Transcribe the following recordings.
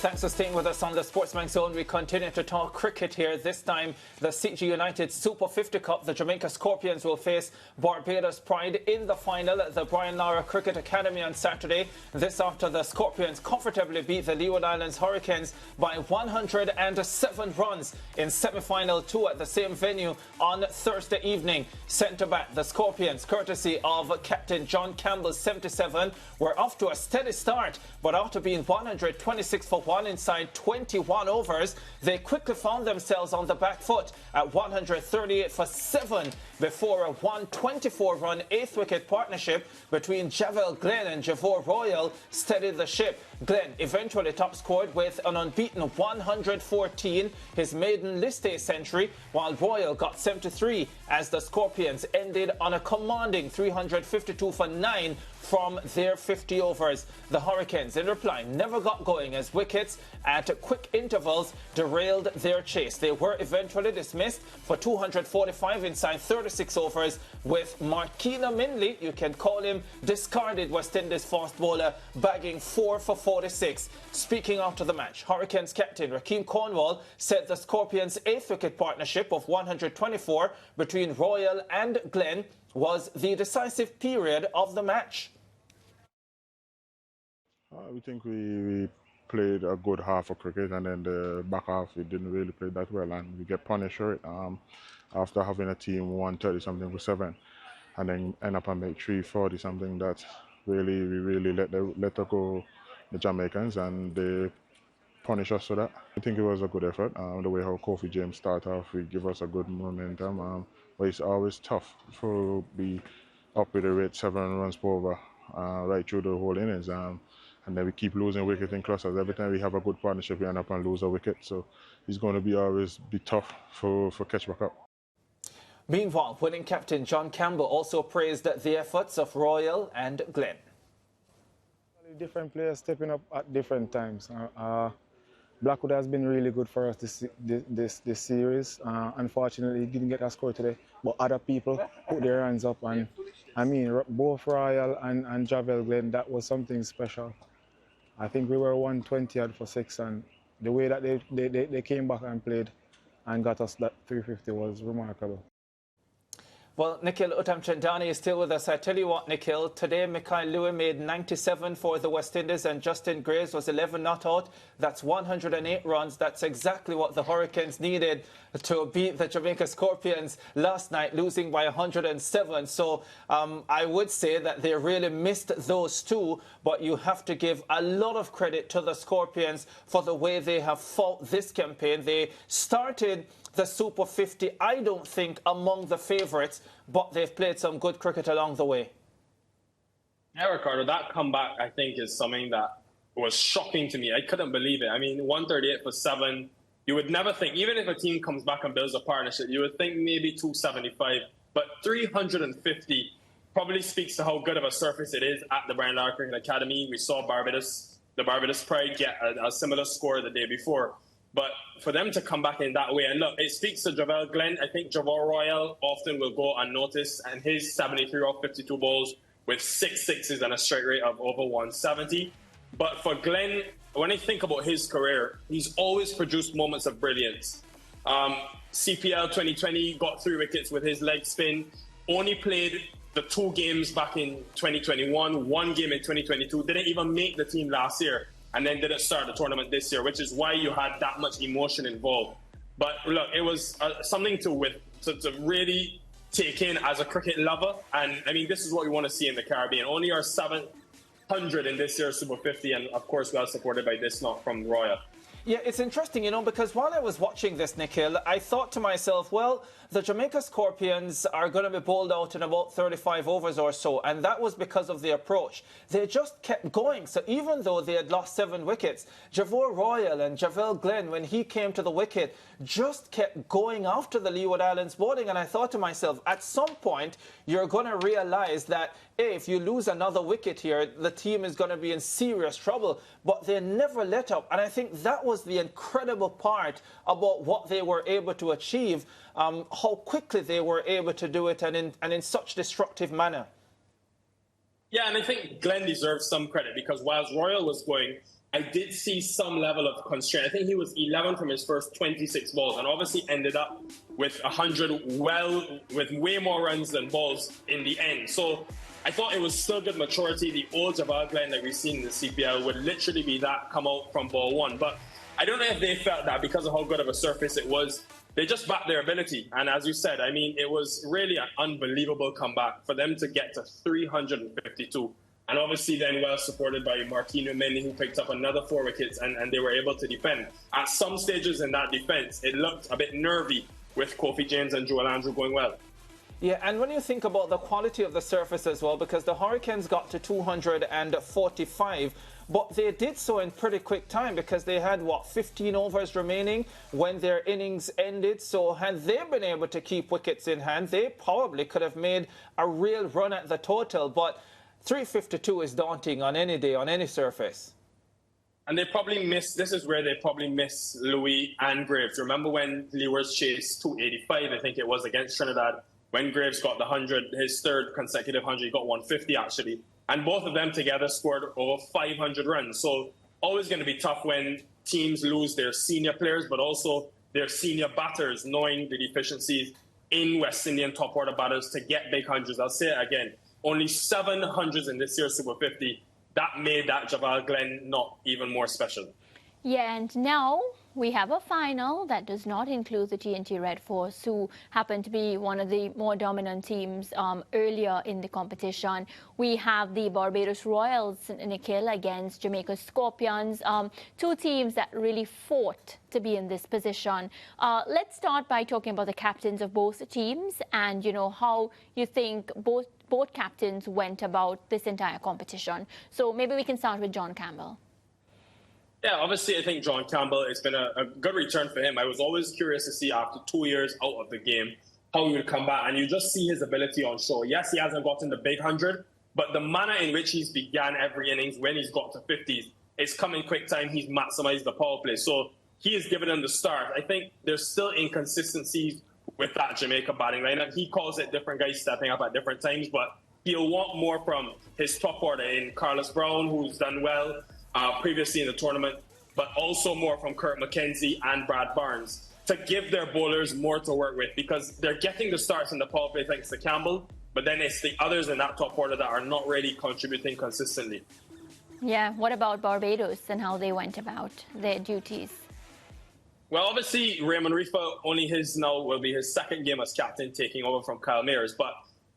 Thanks for staying with us on the SportsMax Zone. We continue to talk cricket here. This time, the CG United Super 50 Cup. The Jamaica Scorpions will face Barbados Pride in the final at the Brian Lara Cricket Academy on Saturday. This after the Scorpions comfortably beat the Leeward Islands Hurricanes by 107 runs in semi-final 2 at the same venue on Thursday evening. Centre-back, the Scorpions, courtesy of captain John Campbell, 77, were off to a steady start, but after being 126 for 1 inside 21 overs, they quickly found themselves on the back foot at 138 for 7 before a 124-run 8th wicket partnership between Javel Glenn and Javor Royal steadied the ship. Glenn eventually top scored with an unbeaten 114, his maiden List A century, while Royal got 73 as the Scorpions ended on a commanding 352 for 9 from their 50 overs. The Hurricanes, in reply, never got going as wickets at quick intervals derailed their chase. They were eventually dismissed for 245 inside 36 overs, with Marquina Minley, you can call him discarded West Indies fast bowler, bagging 4 for 46. Speaking after the match, Hurricanes captain Rakeem Cornwall said the Scorpions' 8th wicket partnership of 124 between Royal and Glenn was the decisive period of the match. We think we played a good half of cricket, and then the back half we didn't really play that well, and we get punished for it after having a team 130 something for 7 and then end up and make 340 something. That we really let go the Jamaicans, and they punish us for that. I think it was a good effort. The way how Kofi James started off, we give us a good momentum. But it's always tough to be up with a rate 7 runs per over right through the whole innings. And then we keep losing wickets in clusters. Every time we have a good partnership, we end up and lose a wicket. So it's going to be always be tough for catch back up. Meanwhile, winning captain John Campbell also praised the efforts of Royal and Glenn. Different players stepping up at different times. Blackwood has been really good for us this series. Unfortunately, he didn't get a score today, but other people put their hands up. And I mean, both Royal and Javel Glenn, that was something special. I think we were 120 for 6, and the way that they came back and played and got us that 350 was remarkable. Well, Nikhil Uttamchandani is still with us. I tell you what, Nikhil, today Mikhail Lewis made 97 for the West Indies and Justin Graves was 11 not out. That's 108 runs. That's exactly what the Hurricanes needed to beat the Jamaica Scorpions last night, losing by 107. So I would say that they really missed those two, but you have to give a lot of credit to the Scorpions for the way they have fought this campaign. They started the Super 50, I don't think, among the favourites, but they've played some good cricket along the way. Yeah, Ricardo, that comeback, I think, is something that was shocking to me. I couldn't believe it. I mean, 138 for 7. You would never think, even if a team comes back and builds a partnership, you would think maybe 275. But 350 probably speaks to how good of a surface it is at the Brian Lara Cricket Academy. We saw the Barbados Pride get a similar score the day before. But for them to come back in that way, and look, it speaks to Javel Glenn. I think Javor Royal often will go unnoticed, and his 73 off 52 balls with 6 sixes and a strike rate of over 170. But for Glenn, when I think about his career, he's always produced moments of brilliance. CPL 2020 got 3 wickets with his leg spin. Only played the 2 games back in 2021, 1 game in 2022. Didn't even make the team last year, and then didn't start the tournament this year, which is why you had that much emotion involved. But look, it was something to really take in as a cricket lover. And I mean, this is what we want to see in the Caribbean. Only our 700 in this year's Super 50, and of course, well supported by this knock from Royal. Yeah, it's interesting, because while I was watching this, Nikhil, I thought to myself, well, the Jamaica Scorpions are going to be bowled out in about 35 overs or so, and that was because of the approach. They just kept going. So even though they had lost 7 wickets, Javor Royal and Javel Glenn, when he came to the wicket, just kept going after the Leeward Islands bowling. And I thought to myself, at some point, you're going to realize that, hey, if you lose another wicket here, the team is going to be in serious trouble. But they never let up. And I think that was the incredible part about what they were able to achieve, how quickly they were able to do it, and in such destructive manner. Yeah, and I think Glenn deserves some credit, because whilst Royal was going, I did see some level of constraint. I think he was 11 from his first 26 balls and obviously ended up with 100, with way more runs than balls in the end. So I thought it was still good maturity. The old Javal Glenn that we've seen in the CPL would literally be that come out from ball one. But I don't know if they felt that because of how good of a surface it was, they just backed their ability. And as you said, I mean, it was really an unbelievable comeback for them to get to 352. And obviously then well supported by Marquinhos Mendy, who picked up another 4 wickets, and they were able to defend. At some stages in that defence, it looked a bit nervy with Kofi James and Joel Andrew going well. Yeah, and when you think about the quality of the surface as well, because the Hurricanes got to 245, but they did so in pretty quick time because they had, 15 overs remaining when their innings ended. So had they been able to keep wickets in hand, they probably could have made a real run at the total. But 352 is daunting on any day, on any surface. And they probably miss, this is where they probably miss Louis and Graves. Remember when Lewis chased 285, I think it was, against Trinidad, when Graves got the 100, his third consecutive 100, he got 150 actually. And both of them together scored over 500 runs. So always going to be tough when teams lose their senior players, but also their senior batters, knowing the deficiencies in West Indian top order batters to get big hundreds. I'll say it again. Only 7 hundreds in this year's Super 50. That made that Javal Glenn not even more special. Yeah, and now we have a final that does not include the TNT Red Force, who happened to be one of the more dominant teams earlier in the competition. We have the Barbados Royals, Nikhil, against Jamaica Scorpions, 2 teams that really fought to be in this position. Let's start by talking about the captains of both teams and, how you think both captains went about this entire competition. So maybe we can start with John Campbell. Yeah, obviously, I think John Campbell, it's been a good return for him. I was always curious to see after 2 years out of the game how he would come back. And you just see his ability on show. Yes, he hasn't gotten the big 100, but the manner in which he's began every innings when he's got to 50s, it's come in quick time. He's maximized the power play. So he has given them the start. I think there's still inconsistencies with that Jamaica batting lineup. He calls it different guys stepping up at different times, but he'll want more from his top order in Carlos Brown, who's done well previously in the tournament, but also more from Kurt McKenzie and Brad Barnes to give their bowlers more to work with, because they're getting the starts in the power play thanks to Campbell, but then it's the others in that top order that are not really contributing consistently. Yeah, what about Barbados and how they went about their duties? Well, obviously, Raymond Reefer, only his now will be his second game as captain, taking over from Kyle Mayers, but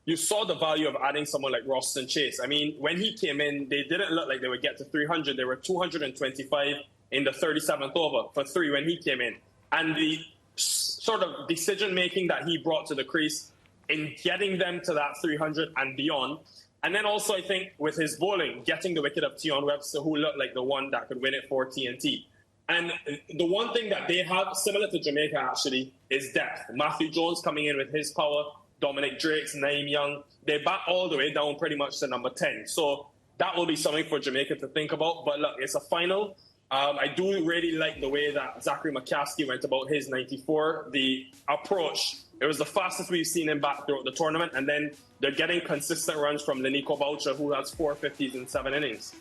you saw the value of adding someone like Roston Chase. I mean, when he came in, they didn't look like they would get to 300. They were 225 in the 37th over for 3 when he came in. And the sort of decision-making that he brought to the crease in getting them to that 300 and beyond. And then also, I think, with his bowling, getting the wicket of Tion Webster, who looked like the one that could win it for TNT. And the one thing that they have, similar to Jamaica, actually, is depth. Matthew Jones coming in with his power, Dominic Drakes, Naeem Young, they bat all the way down pretty much to number 10. So that will be something for Jamaica to think about. But look, it's a final. I do really like the way that Zachary McCaskey went about his 94. The approach, it was the fastest we've seen him back throughout the tournament. And then they're getting consistent runs from Lenico Boucher, who has 4 50s in 7 innings.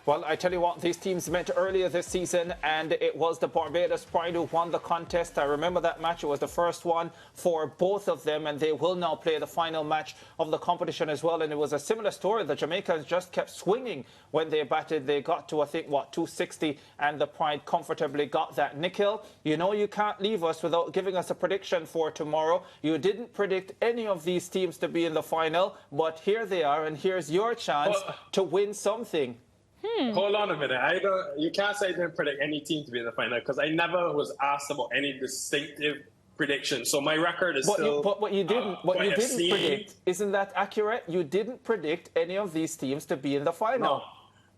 Well, I tell you what, these teams met earlier this season, and it was the Barbados Pride who won the contest. I remember that match. It was the first one for both of them, and they will now play the final match of the competition as well. And it was a similar story. The Jamaicans just kept swinging when they batted. They got to, I think, 260, and the Pride comfortably got that. Nikhil, you know you can't leave us without giving us a prediction for tomorrow. You didn't predict any of these teams to be in the final, but here they are, and here's your chance to win something. Hold on a minute. You can't say I didn't predict any team to be in the final, because I never was asked about any distinctive prediction. So my record is still. What you didn't predict, isn't that accurate? You didn't predict any of these teams to be in the final. No,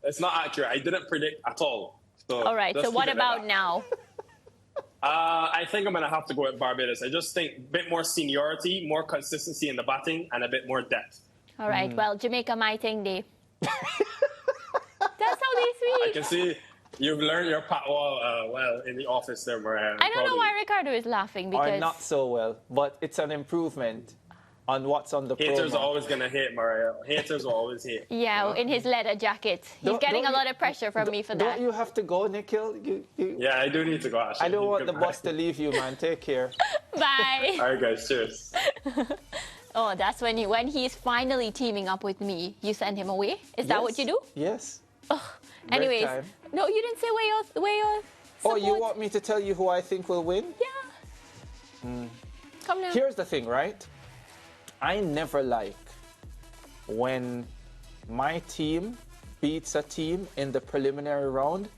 it's not accurate. I didn't predict at all. So all right. So what about now? I think I'm going to have to go with Barbados. I just think a bit more seniority, more consistency in the batting, and a bit more depth. All right. Well, Jamaica, my thing, they. That's how they speak. I can see you've learned your patois well in the office there, Mariah. I don't know why Ricardo is laughing, because... Or not so well, but it's an improvement on what's on the Haters promo. are always going to hate, Mario. Haters will always hate. Yeah, in his leather jacket. He's getting a lot of pressure from me for that. Don't you have to go, Nikhil? Yeah, I do need to go, actually. I don't want the Goodbye. bus to leave you, man. Take care. Bye. All right, guys. Cheers. Oh, that's when he's finally teaming up with me. You send him away? Is that what you do? Yes. Anyways, time. no, you didn't say where your Oh, support. you want me to tell you who I think will win? Yeah. Come now. Here's the thing, right? I never like when my team beats a team in the preliminary round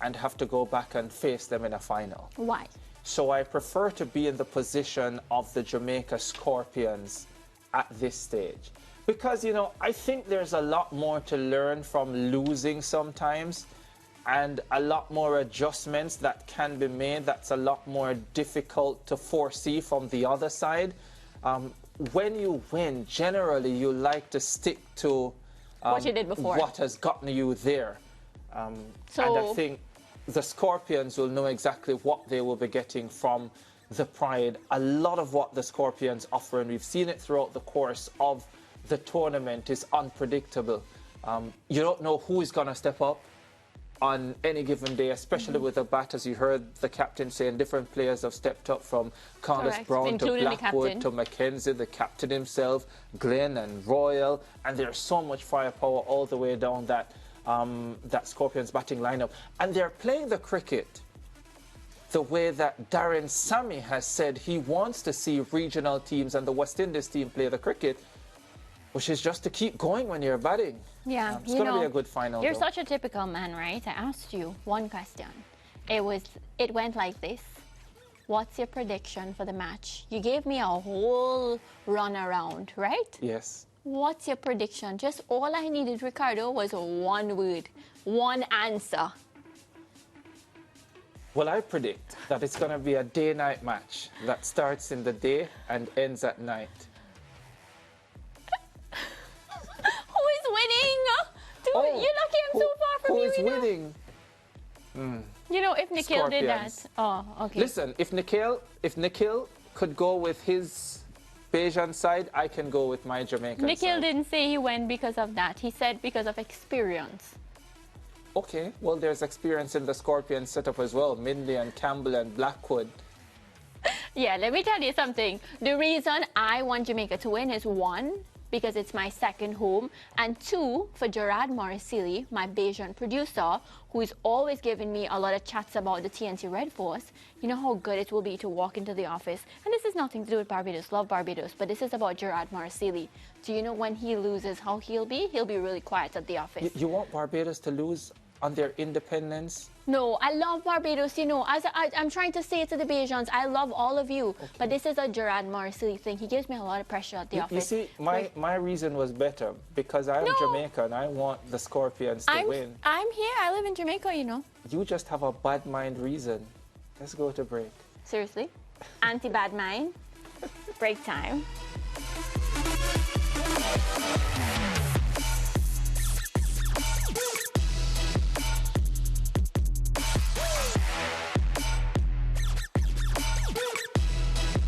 and have to go back and face them in a final. Why? So I prefer to be in the position of the Jamaica Scorpions at this stage. Because, you know, I think there's a lot more to learn from losing sometimes, and a lot more adjustments that can be made that's a lot more difficult to foresee from the other side. When you win, generally you like to stick to What you did before. what has gotten you there. And So- I think the Scorpions will know exactly what they will be getting from the Pride. A lot of what the Scorpions offer, and we've seen it throughout the course of the tournament, is unpredictable. You don't know who is going to step up on any given day, especially with the bat, as you heard the captain saying. Different players have stepped up, from Carlos Correct. Brown to Including the Blackwood captain. to Mackenzie, the captain himself, Glenn and Royal, and there's so much firepower all the way down that Scorpions batting lineup. And they're playing the cricket the way that Darren Sammy has said he wants to see regional teams and the West Indies team play the cricket, which is just to keep going when you're batting. Yeah, It's going to be a good final. You're though. such a typical man, right? I asked you one question. It went like this. What's your prediction for the match? You gave me a whole run around, right? Yes. What's your prediction? Just all I needed, Ricardo, was one word, one answer. Well, I predict that it's going to be a day-night match that starts in the day and ends at night. Who is winning? Dude, you're lucky I'm so far from who you. is you know? winning? You know, if Nikhil did that. Scorpions. Oh, okay. Listen, if Nikhil could go with his Bajan side, I can go with my Jamaican Nikhil side. didn't say he went because of that. He said because of experience. Okay, well, there's experience in the Scorpion setup as well. Mindley and Campbell and Blackwood. Yeah, let me tell you something. The reason I want Jamaica to win is, one, because it's my second home, and two, for Gerard Morrisili, my Bajan producer, who is always giving me a lot of chats about the TNT Red Force. You know how good it will be to walk into the office. And this has nothing to do with Barbados. Love Barbados, but this is about Gerard Morrisili. Do you know when he loses how he'll be? He'll be really quiet at the office. You want Barbados to lose on their independence? No, I love Barbados, you know. I'm trying to say it to the Bajans, I love all of you. Okay. But this is a Gerard Morrisili thing. He gives me a lot of pressure at the office. You see, my reason was better because I'm No. Jamaican and I want the Scorpions to win. I'm here. I live in Jamaica, you know. You just have a bad mind reason. Let's go to break. Seriously. Anti-bad mind. Break time.